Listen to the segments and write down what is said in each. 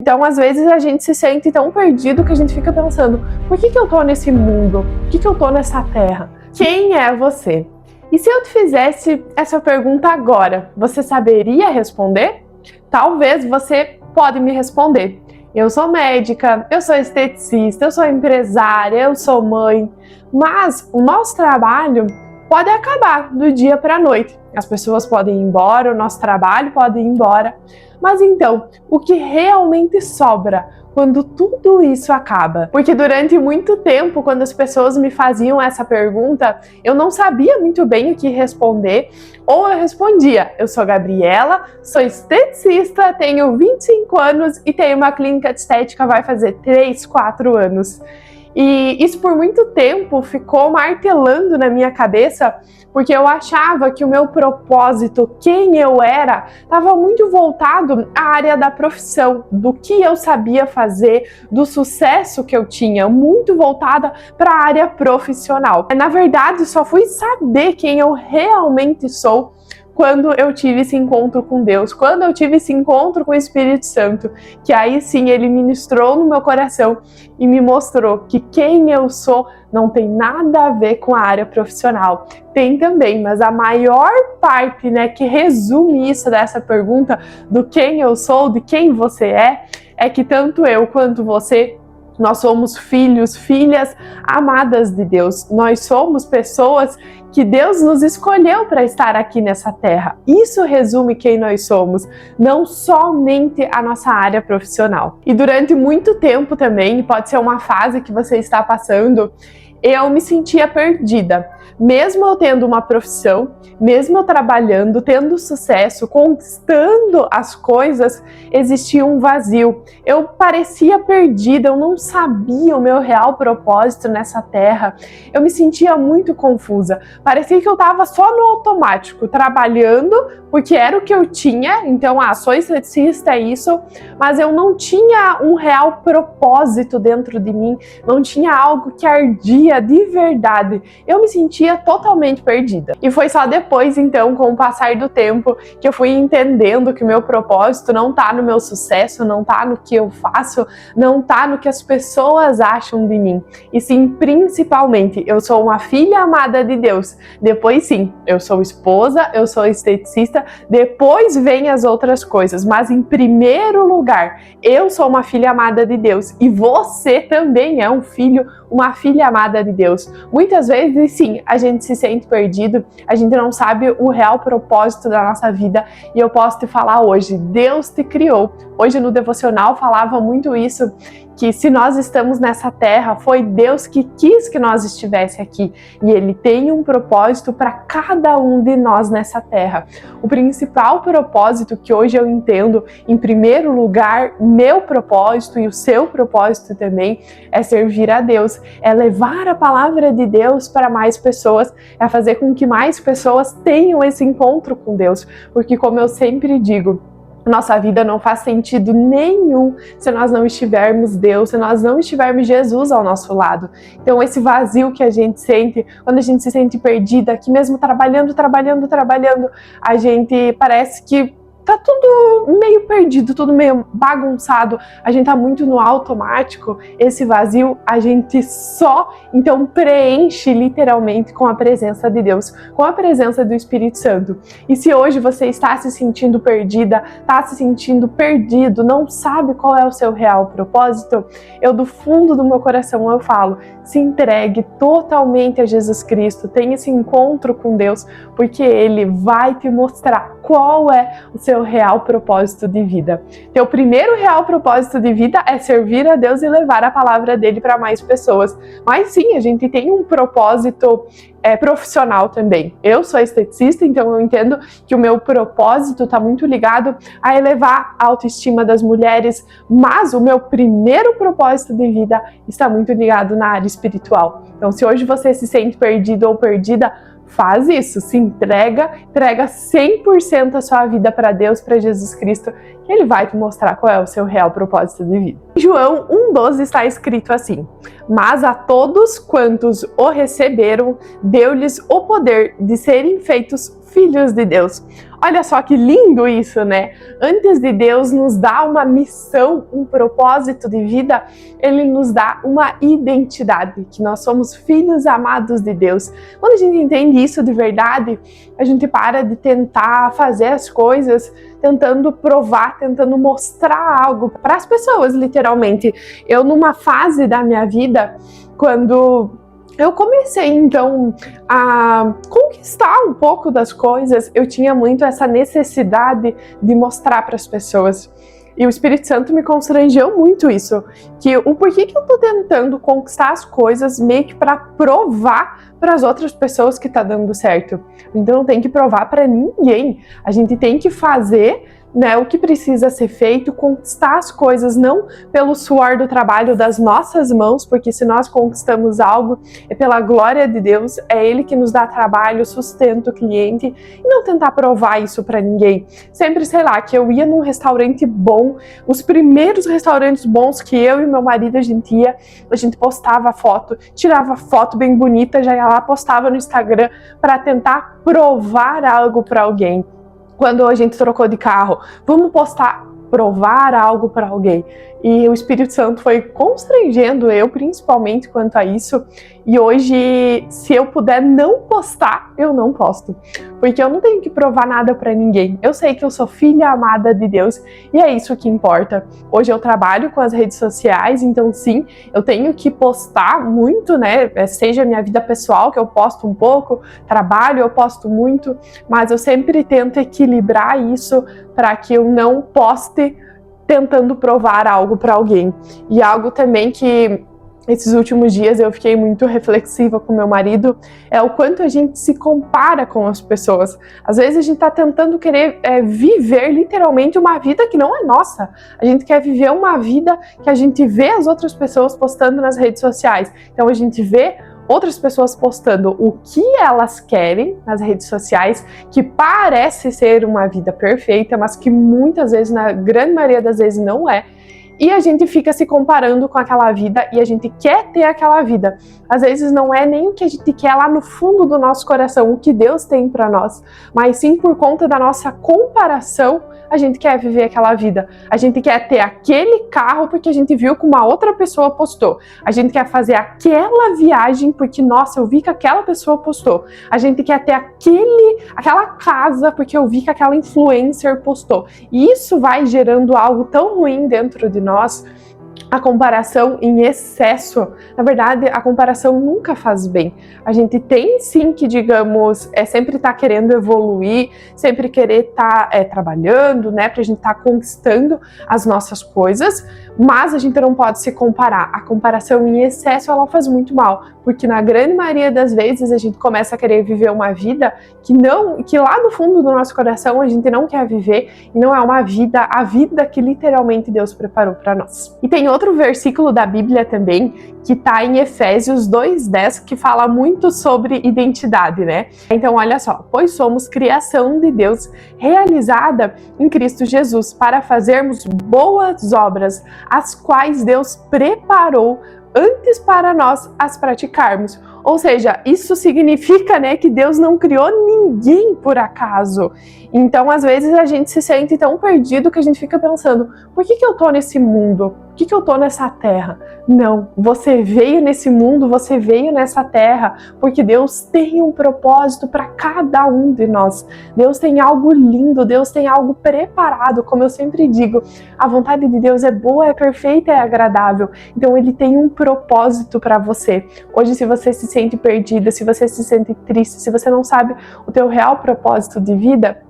Então, às vezes, a gente se sente tão perdido que a gente fica pensando, por que eu tô nesse mundo? Por que eu tô nessa terra? Quem é você? E se eu te fizesse essa pergunta agora, você saberia responder? Talvez você pode me responder. Eu sou médica, eu sou esteticista, eu sou empresária, eu sou mãe. Mas o nosso trabalho pode acabar do dia para a noite. As pessoas podem ir embora, o nosso trabalho pode ir embora. Mas então, o que realmente sobra quando tudo isso acaba? Porque durante muito tempo, quando as pessoas me faziam essa pergunta, eu não sabia muito bem o que responder, ou eu respondia, eu sou Gabriela, sou esteticista, tenho 25 anos e tenho uma clínica de estética, vai fazer 3, 4 anos. E isso por muito tempo ficou martelando na minha cabeça, porque eu achava que o meu propósito, quem eu era, estava muito voltado à área da profissão, do que eu sabia fazer, do sucesso que eu tinha, muito voltada para a área profissional. Na verdade, só fui saber quem eu realmente sou quando eu tive esse encontro com Deus, quando eu tive esse encontro com o Espírito Santo, que aí sim ele ministrou no meu coração e me mostrou que quem eu sou não tem nada a ver com a área profissional. Tem também, mas a maior parte, que resume isso dessa pergunta do quem eu sou, de quem você é que tanto eu quanto você, nós somos filhos, filhas amadas de Deus. Nós somos pessoas que Deus nos escolheu para estar aqui nessa terra. Isso resume quem nós somos, não somente a nossa área profissional. E durante muito tempo também, pode ser uma fase que você está passando, eu me sentia perdida. Mesmo eu tendo uma profissão, mesmo eu trabalhando, tendo sucesso, conquistando as coisas, existia um vazio. Eu parecia perdida, eu não sabia o meu real propósito nessa terra. Eu me sentia muito confusa. Parecia que eu estava só no automático, trabalhando, porque era o que eu tinha. Então, sou esteticista, é isso. Mas eu não tinha um real propósito dentro de mim. Não tinha algo que ardia de verdade. Eu me sentia totalmente perdida. E foi só depois, então, com o passar do tempo, que eu fui entendendo que o meu propósito não tá no meu sucesso, não tá no que eu faço, não tá no que as pessoas acham de mim. E sim, principalmente, eu sou uma filha amada de Deus. Depois sim, eu sou esposa, eu sou esteticista, depois vem as outras coisas. Mas em primeiro lugar, eu sou uma filha amada de Deus. E você também é um filho, uma filha amada de Deus. Muitas vezes, sim, a gente se sente perdido, a gente não sabe o real propósito da nossa vida, e eu posso te falar hoje, Deus te criou. Hoje no devocional falava muito isso, que se nós estamos nessa terra, foi Deus que quis que nós estivesse aqui, e Ele tem um propósito para cada um de nós nessa terra. O principal propósito que hoje eu entendo, em primeiro lugar, meu propósito e o seu propósito também, é servir a Deus, é levar a palavra de Deus para mais pessoas, é fazer com que mais pessoas tenham esse encontro com Deus, porque como eu sempre digo, nossa vida não faz sentido nenhum se nós não estivermos Deus, se nós não estivermos Jesus ao nosso lado. Então esse vazio que a gente sente, quando a gente se sente perdida, que mesmo trabalhando, a gente parece que tá tudo meio perdido, tudo meio bagunçado, a gente tá muito no automático, esse vazio a gente só, então, preenche literalmente com a presença de Deus, com a presença do Espírito Santo. E se hoje você está se sentindo perdida, está se sentindo perdido, não sabe qual é o seu real propósito, eu do fundo do meu coração eu falo, se entregue totalmente a Jesus Cristo, tenha esse encontro com Deus, porque Ele vai te mostrar qual é o seu real propósito de vida. Teu primeiro real propósito de vida é servir a Deus e levar a palavra dele para mais pessoas. Mas sim, a gente tem um propósito profissional também. Eu sou esteticista, então eu entendo que o meu propósito está muito ligado a elevar a autoestima das mulheres, mas o meu primeiro propósito de vida está muito ligado na área espiritual. Então, se hoje você se sente perdido ou perdida, faz isso, se entrega 100% a sua vida para Deus, para Jesus Cristo, que Ele vai te mostrar qual é o seu real propósito de vida. Em João 1,12 está escrito assim: mas a todos quantos o receberam, deu-lhes o poder de serem feitos filhos de Deus. Olha só que lindo isso, né? Antes de Deus nos dar uma missão, um propósito de vida, Ele nos dá uma identidade, que nós somos filhos amados de Deus. Quando a gente entende isso de verdade, a gente para de tentar fazer as coisas tentando provar, tentando mostrar algo para as pessoas, literalmente. Eu, numa fase da minha vida, quando eu comecei, então, a conquistar um pouco das coisas, eu tinha muito essa necessidade de mostrar para as pessoas. E o Espírito Santo me constrangeu muito isso, que o porquê que eu tô tentando conquistar as coisas meio que para provar para as outras pessoas que tá dando certo. Então não tem que provar para ninguém. A gente tem que fazer, né, o que precisa ser feito, conquistar as coisas não pelo suor do trabalho das nossas mãos, porque se nós conquistamos algo é pela glória de Deus, é Ele que nos dá trabalho, sustenta o cliente, e não tentar provar isso para ninguém. Sempre, sei lá, que eu ia num restaurante bom, os primeiros restaurantes bons que eu e meu marido a gente postava foto, tirava foto bem bonita, já ia lá, postava no Instagram para tentar provar algo para alguém. Quando a gente trocou de carro, vamos postar, provar algo para alguém. E o Espírito Santo foi constrangendo eu, principalmente quanto a isso. E hoje, se eu puder não postar, eu não posto. Porque eu não tenho que provar nada para ninguém. Eu sei que eu sou filha amada de Deus e é isso que importa. Hoje eu trabalho com as redes sociais, então sim, eu tenho que postar muito, né? Seja a minha vida pessoal, que eu posto um pouco, trabalho, eu posto muito, mas eu sempre tento equilibrar isso para que eu não poste tentando provar algo para alguém. E algo também que esses últimos dias eu fiquei muito reflexiva com meu marido é o quanto a gente se compara com as pessoas. Às vezes a gente está tentando querer viver literalmente uma vida que não é nossa. A gente quer viver uma vida que a gente vê as outras pessoas postando nas redes sociais. Então a gente vê outras pessoas postando o que elas querem nas redes sociais, que parece ser uma vida perfeita, mas que muitas vezes, na grande maioria das vezes, não é. E a gente fica se comparando com aquela vida e a gente quer ter aquela vida. Às vezes não é nem o que a gente quer lá no fundo do nosso coração, o que Deus tem para nós, mas sim por conta da nossa comparação, a gente quer viver aquela vida. A gente quer ter aquele carro porque a gente viu que uma outra pessoa postou. A gente quer fazer aquela viagem porque, nossa, eu vi que aquela pessoa postou. A gente quer ter aquela casa porque eu vi que aquela influencer postou. E isso vai gerando algo tão ruim dentro de nós. A comparação em excesso, na verdade, a comparação nunca faz bem. A gente tem sim que, digamos, sempre estar querendo evoluir, sempre querer estar trabalhando, né, pra gente estar conquistando as nossas coisas, mas a gente não pode se comparar. A comparação em excesso, ela faz muito mal, porque na grande maioria das vezes a gente começa a querer viver uma vida que lá no fundo do nosso coração a gente não quer viver, e não é uma vida, a vida que literalmente Deus preparou para nós. E tem outro versículo da Bíblia também, que está em Efésios 2:10, que fala muito sobre identidade, né? Então, olha só, pois somos criação de Deus, realizada em Cristo Jesus, para fazermos boas obras, as quais Deus preparou antes para nós as praticarmos. Ou seja, isso significa, né, que Deus não criou ninguém por acaso. Então, às vezes, a gente se sente tão perdido que a gente fica pensando, por que eu tô nesse mundo? Por que eu tô nessa terra? Não, você veio nesse mundo, você veio nessa terra, porque Deus tem um propósito para cada um de nós. Deus tem algo lindo, Deus tem algo preparado, como eu sempre digo, a vontade de Deus é boa, é perfeita, é agradável. Então, Ele tem um propósito para você. Hoje, se você se sente perdida, se você se sente triste, se você não sabe o teu real propósito de vida,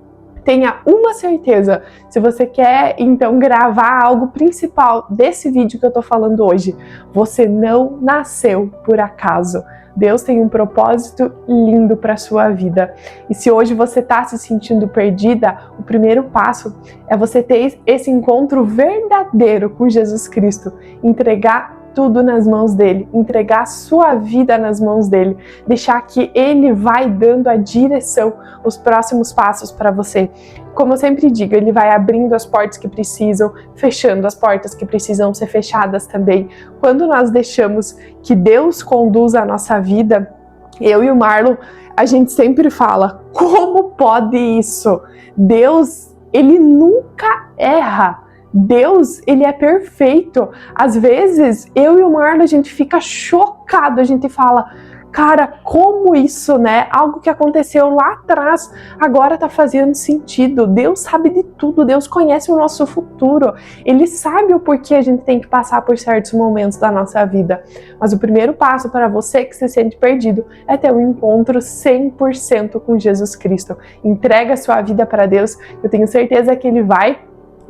tenha uma certeza, se você quer então gravar algo principal desse vídeo que eu tô falando hoje, você não nasceu por acaso. Deus tem um propósito lindo para sua vida. E se hoje você está se sentindo perdida, o primeiro passo é você ter esse encontro verdadeiro com Jesus Cristo, entregar tudo nas mãos dele, entregar a sua vida nas mãos dele, deixar que ele vai dando a direção, os próximos passos para você. Como eu sempre digo, ele vai abrindo as portas que precisam, fechando as portas que precisam ser fechadas também. Quando nós deixamos que Deus conduza a nossa vida, Eu e o Marlon, a gente sempre fala, como pode isso? Deus, ele nunca erra. Deus, ele é perfeito. Às vezes, eu e o Marlon, a gente fica chocado, a gente fala, cara, como isso, né? Algo que aconteceu lá atrás, agora tá fazendo sentido. Deus sabe de tudo, Deus conhece o nosso futuro. Ele sabe o porquê a gente tem que passar por certos momentos da nossa vida. Mas o primeiro passo para você que se sente perdido é ter um encontro 100% com Jesus Cristo. Entrega a sua vida para Deus, eu tenho certeza que Ele vai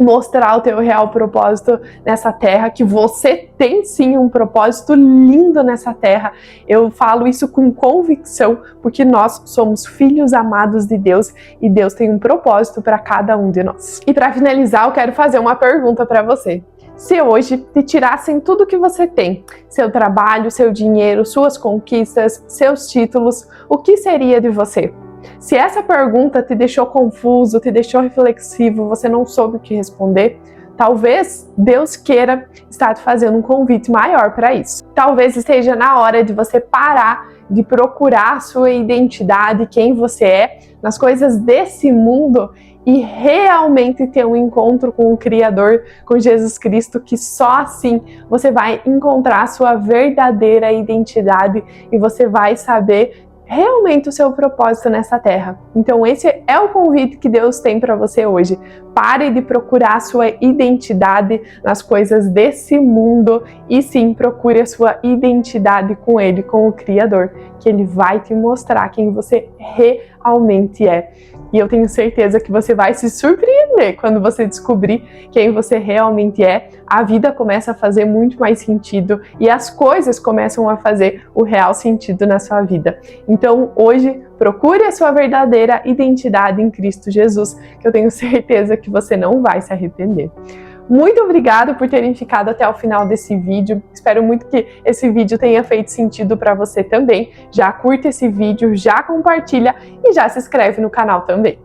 mostrar o teu real propósito nessa terra, que você tem sim um propósito lindo nessa terra. Eu falo isso com convicção, porque nós somos filhos amados de Deus e Deus tem um propósito para cada um de nós. E para finalizar, eu quero fazer uma pergunta para você. Se hoje te tirassem tudo que você tem, seu trabalho, seu dinheiro, suas conquistas, seus títulos, o que seria de você? Se essa pergunta te deixou confuso, te deixou reflexivo, você não soube o que responder, talvez Deus queira estar te fazendo um convite maior para isso. Talvez esteja na hora de você parar de procurar a sua identidade, quem você é, nas coisas desse mundo e realmente ter um encontro com o Criador, com Jesus Cristo, que só assim você vai encontrar a sua verdadeira identidade e você vai saber realmente o seu propósito nessa terra. Então esse é o convite que Deus tem para você hoje. Pare de procurar a sua identidade nas coisas desse mundo e sim, procure a sua identidade com Ele, com o Criador, que Ele vai te mostrar quem você realmente é. E eu tenho certeza que você vai se surpreender quando você descobrir quem você realmente é. A vida começa a fazer muito mais sentido e as coisas começam a fazer o real sentido na sua vida. Então, hoje, procure a sua verdadeira identidade em Cristo Jesus, que eu tenho certeza que você não vai se arrepender. Muito obrigada por terem ficado até o final desse vídeo. Espero muito que esse vídeo tenha feito sentido para você também. Já curta esse vídeo, já compartilha e já se inscreve no canal também.